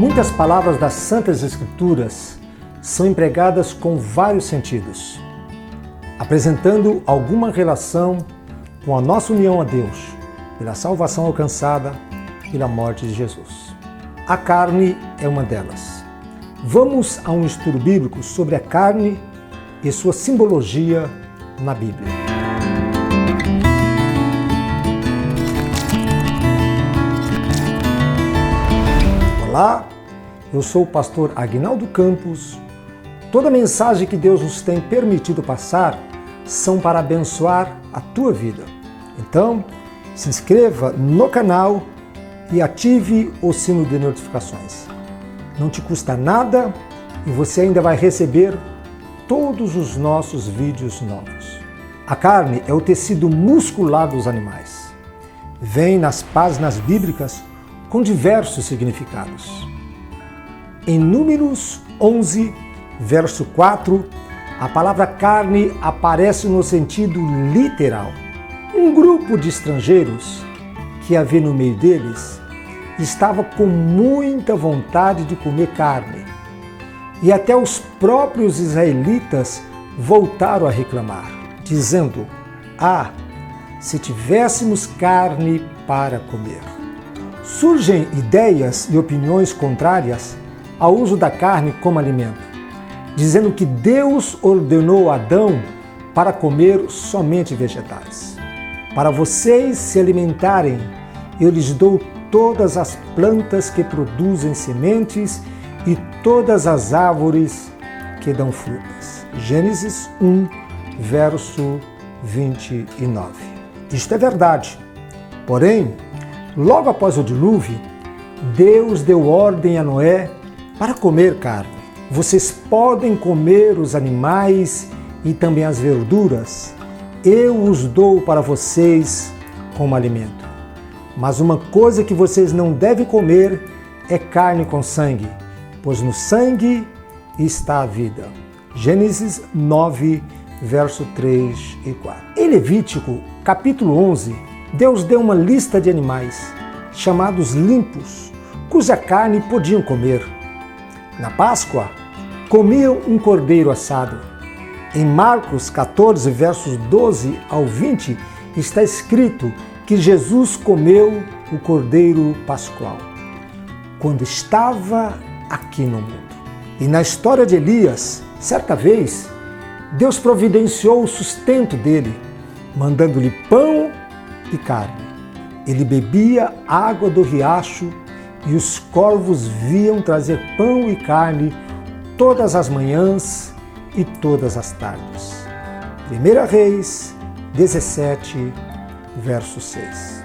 Muitas palavras das Santas Escrituras são empregadas com vários sentidos, apresentando alguma relação com a nossa união a Deus, pela salvação alcançada pela morte de Jesus. A carne é uma delas. Vamos a um estudo bíblico sobre a carne e sua simbologia na Bíblia. Olá, eu sou o pastor Aguinaldo Campos. Toda mensagem que Deus nos tem permitido passar são para abençoar a tua vida. Então, se inscreva no canal e ative o sino de notificações. Não te custa nada e você ainda vai receber todos os nossos vídeos novos. A carne é o tecido muscular dos animais. Vem nas páginas bíblicas com diversos significados. Em Números 11, verso 4, a palavra carne aparece no sentido literal. Um grupo de estrangeiros que havia no meio deles estava com muita vontade de comer carne. E até os próprios israelitas voltaram a reclamar, dizendo: se tivéssemos carne para comer. Surgem ideias e opiniões contrárias ao uso da carne como alimento, dizendo que Deus ordenou a Adão para comer somente vegetais. Para vocês se alimentarem, eu lhes dou todas as plantas que produzem sementes e todas as árvores que dão frutas. Gênesis 1, verso 29. Isto é verdade. Porém, logo após o dilúvio, Deus deu ordem a Noé para comer carne. Vocês podem comer os animais e também as verduras. Eu os dou para vocês como alimento. Mas uma coisa que vocês não devem comer é carne com sangue, pois no sangue está a vida. Gênesis 9, verso 3 e 4. Em Levítico, capítulo 11, Deus deu uma lista de animais, chamados limpos, cuja carne podiam comer. Na Páscoa, comiam um cordeiro assado. Em Marcos 14, versos 12 ao 20, está escrito que Jesus comeu o cordeiro pascual, quando estava aqui no mundo. E na história de Elias, certa vez, Deus providenciou o sustento dele, mandando-lhe pão e carne. Ele bebia água do riacho e os corvos vinham trazer pão e carne todas as manhãs e todas as tardes. 1 Reis 17, verso 6.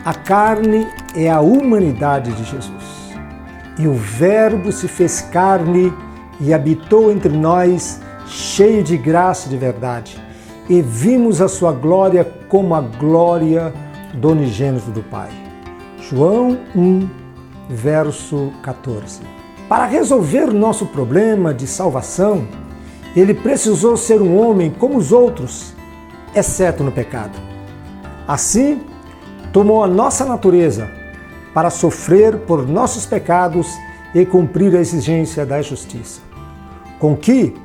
A carne é a humanidade de Jesus. E o Verbo se fez carne e habitou entre nós, cheio de graça e de verdade. E vimos a sua glória como a glória do unigênito do Pai. João 1, verso 14. Para resolver o nosso problema de salvação, ele precisou ser um homem como os outros, exceto no pecado. Assim, tomou a nossa natureza para sofrer por nossos pecados e cumprir a exigência da justiça. Com que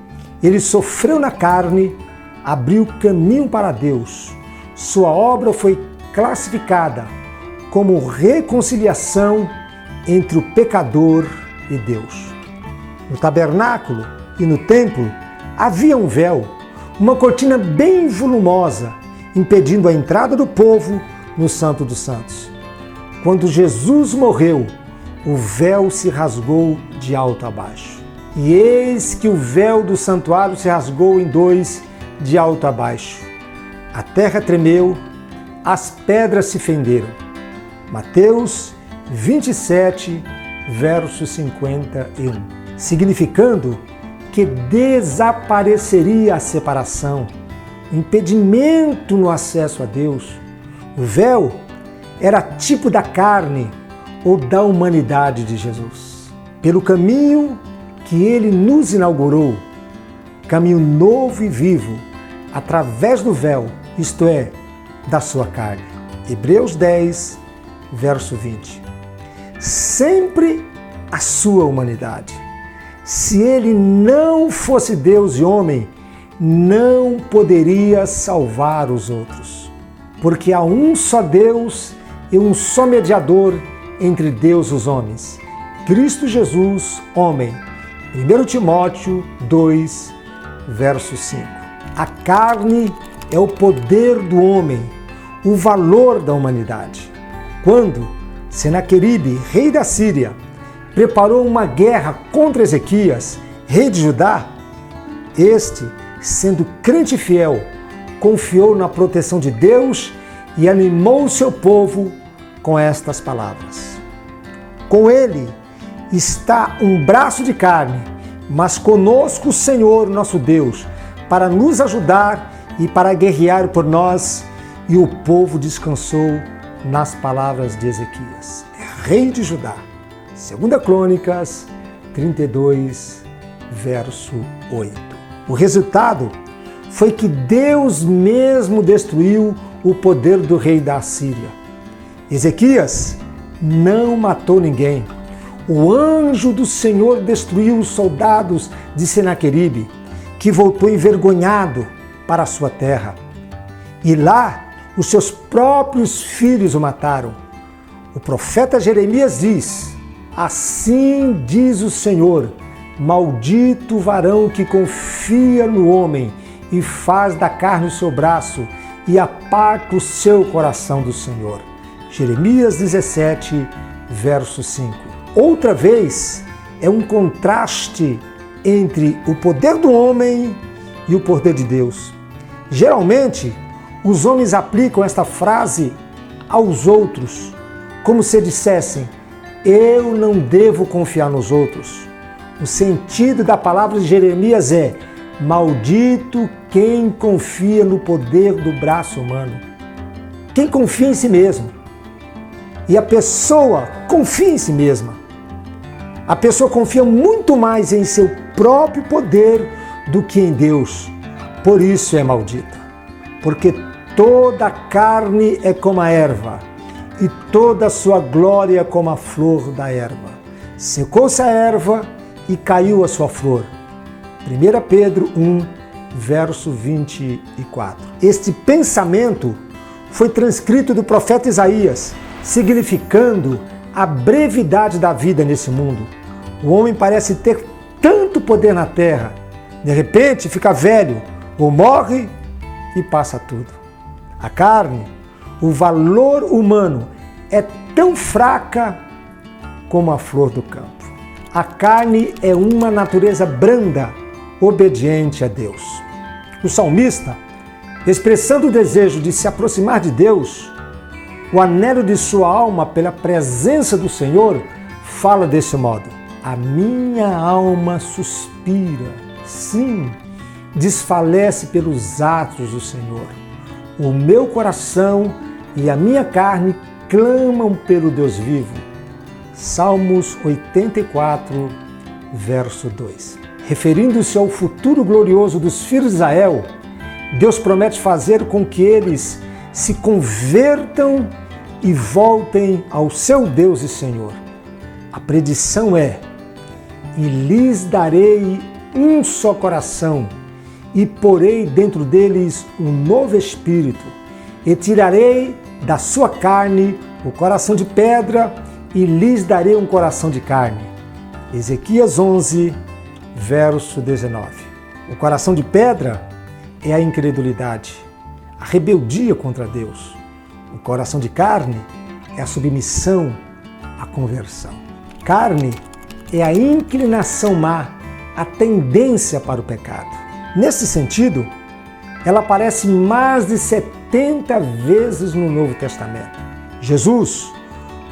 ele sofreu na carne, abriu caminho para Deus. Sua obra foi classificada como reconciliação entre o pecador e Deus. No tabernáculo e no templo havia um véu, uma cortina bem volumosa, impedindo a entrada do povo no Santo dos Santos. Quando Jesus morreu, o véu se rasgou de alto a baixo. E eis que o véu do santuário se rasgou em dois, de alto a baixo. A terra tremeu, as pedras se fenderam. Mateus 27, verso 51. Significando que desapareceria a separação, o impedimento no acesso a Deus. O véu era tipo da carne ou da humanidade de Jesus. Pelo caminho que ele nos inaugurou, caminho novo e vivo, através do véu, isto é, da sua carne. Hebreus 10, verso 20. Sempre a sua humanidade. Se ele não fosse Deus e homem, não poderia salvar os outros. Porque há um só Deus e um só mediador entre Deus e os homens, Cristo Jesus, homem. 1 Timóteo 2, verso 5. A carne é o poder do homem, o valor da humanidade. Quando Senaqueribe, rei da Síria, preparou uma guerra contra Ezequias, rei de Judá, este, sendo crente fiel, confiou na proteção de Deus e animou o seu povo com estas palavras: com ele está um braço de carne, mas conosco o Senhor nosso Deus, para nos ajudar e para guerrear por nós. E o povo descansou nas palavras de Ezequias, rei de Judá. 2 Crônicas 32, verso 8. O resultado foi que Deus mesmo destruiu o poder do rei da Síria. Ezequias não matou ninguém. O anjo do Senhor destruiu os soldados de Senaqueribe, que voltou envergonhado para a sua terra. E lá, os seus próprios filhos o mataram. O profeta Jeremias diz: assim diz o Senhor, maldito o varão que confia no homem e faz da carne o seu braço e aparta o seu coração do Senhor. Jeremias 17, verso 5. Outra vez, é um contraste entre o poder do homem e o poder de Deus. Geralmente, os homens aplicam esta frase aos outros, como se dissessem: eu não devo confiar nos outros. O sentido da palavra de Jeremias é: maldito quem confia no poder do braço humano. Quem confia em si mesmo. E a pessoa confia em si mesma. A pessoa confia muito mais em seu próprio poder do que em Deus. Por isso é maldita. Porque toda a carne é como a erva, e toda a sua glória como a flor da erva. Secou-se a erva e caiu a sua flor. 1 Pedro 1, verso 24. Este pensamento foi transcrito do profeta Isaías, significando a brevidade da vida nesse mundo. O homem parece ter tanto poder na terra, de repente fica velho, ou morre e passa tudo. A carne, o valor humano, é tão fraca como a flor do campo. A carne é uma natureza branda, obediente a Deus. O salmista, expressando o desejo de se aproximar de Deus, o anelo de sua alma pela presença do Senhor, fala desse modo: a minha alma suspira, sim, desfalece pelos atos do Senhor. O meu coração e a minha carne clamam pelo Deus vivo. Salmos 84, verso 2. Referindo-se ao futuro glorioso dos filhos de Israel, Deus promete fazer com que eles se convertam e voltem ao seu Deus e Senhor. A predição é: e lhes darei um só coração, e porei dentro deles um novo espírito, e tirarei da sua carne o coração de pedra, e lhes darei um coração de carne. Ezequias 11, verso 19. O coração de pedra é a incredulidade, a rebeldia contra Deus. O coração de carne é a submissão, a conversão. Carne é a inclinação má, a tendência para o pecado. Nesse sentido, ela aparece mais de 70 vezes no Novo Testamento. Jesus,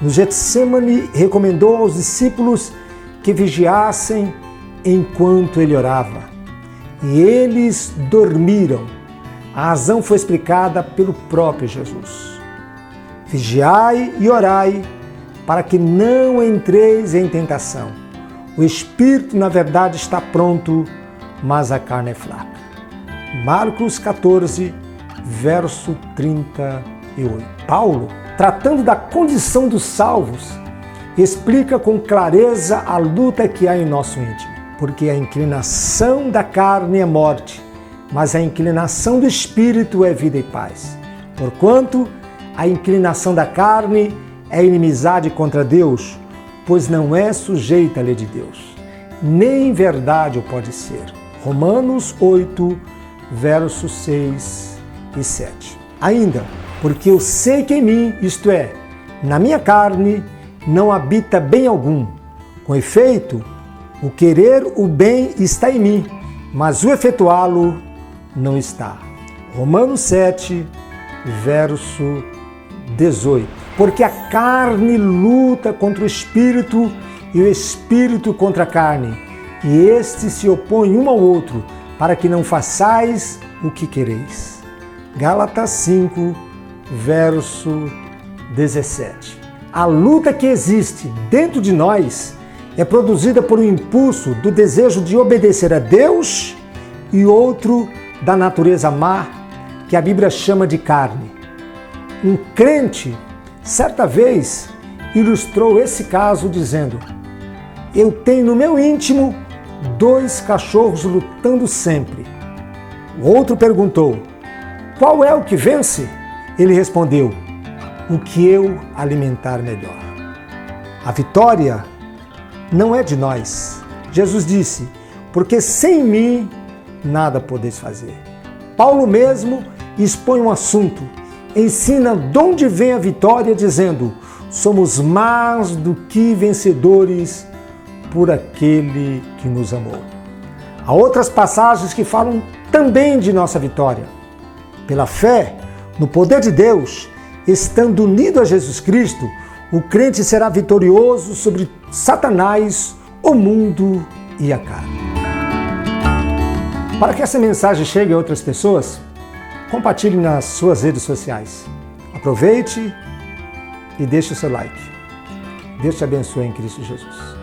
no Getsemane, recomendou aos discípulos que vigiassem enquanto ele orava. E eles dormiram. A razão foi explicada pelo próprio Jesus. Vigiai e orai, para que não entreis em tentação. O espírito, na verdade, está pronto, mas a carne é fraca. Marcos 14, verso 38. Paulo, tratando da condição dos salvos, explica com clareza a luta que há em nosso íntimo, porque a inclinação da carne é morte, mas a inclinação do espírito é vida e paz. Porquanto a inclinação da carne é inimizade contra Deus, pois não é sujeita à lei de Deus, nem em verdade o pode ser. Romanos 8, versos 6 e 7. Ainda, porque eu sei que em mim, isto é, na minha carne, não habita bem algum. Com efeito, o querer o bem está em mim, mas o efetuá-lo não está. Romanos 7, verso 18. Porque a carne luta contra o espírito e o espírito contra a carne, e estes se opõem um ao outro, para que não façais o que quereis. Gálatas 5, verso 17. A luta que existe dentro de nós é produzida por um impulso do desejo de obedecer a Deus e outro da natureza má, que a Bíblia chama de carne. Um crente, certa vez, ilustrou esse caso dizendo: eu tenho no meu íntimo 2 cachorros lutando sempre. O outro perguntou: qual é o que vence? Ele respondeu: o que eu alimentar melhor. A vitória não é de nós. Jesus disse: porque sem mim nada podeis fazer. Paulo mesmo expõe um assunto, ensina de onde vem a vitória, dizendo: somos mais do que vencedores por aquele que nos amou. Há outras passagens que falam também de nossa vitória. Pela fé, no poder de Deus, estando unido a Jesus Cristo, o crente será vitorioso sobre Satanás, o mundo e a carne. Para que essa mensagem chegue a outras pessoas, compartilhe nas suas redes sociais. Aproveite e deixe o seu like. Deus te abençoe em Cristo Jesus.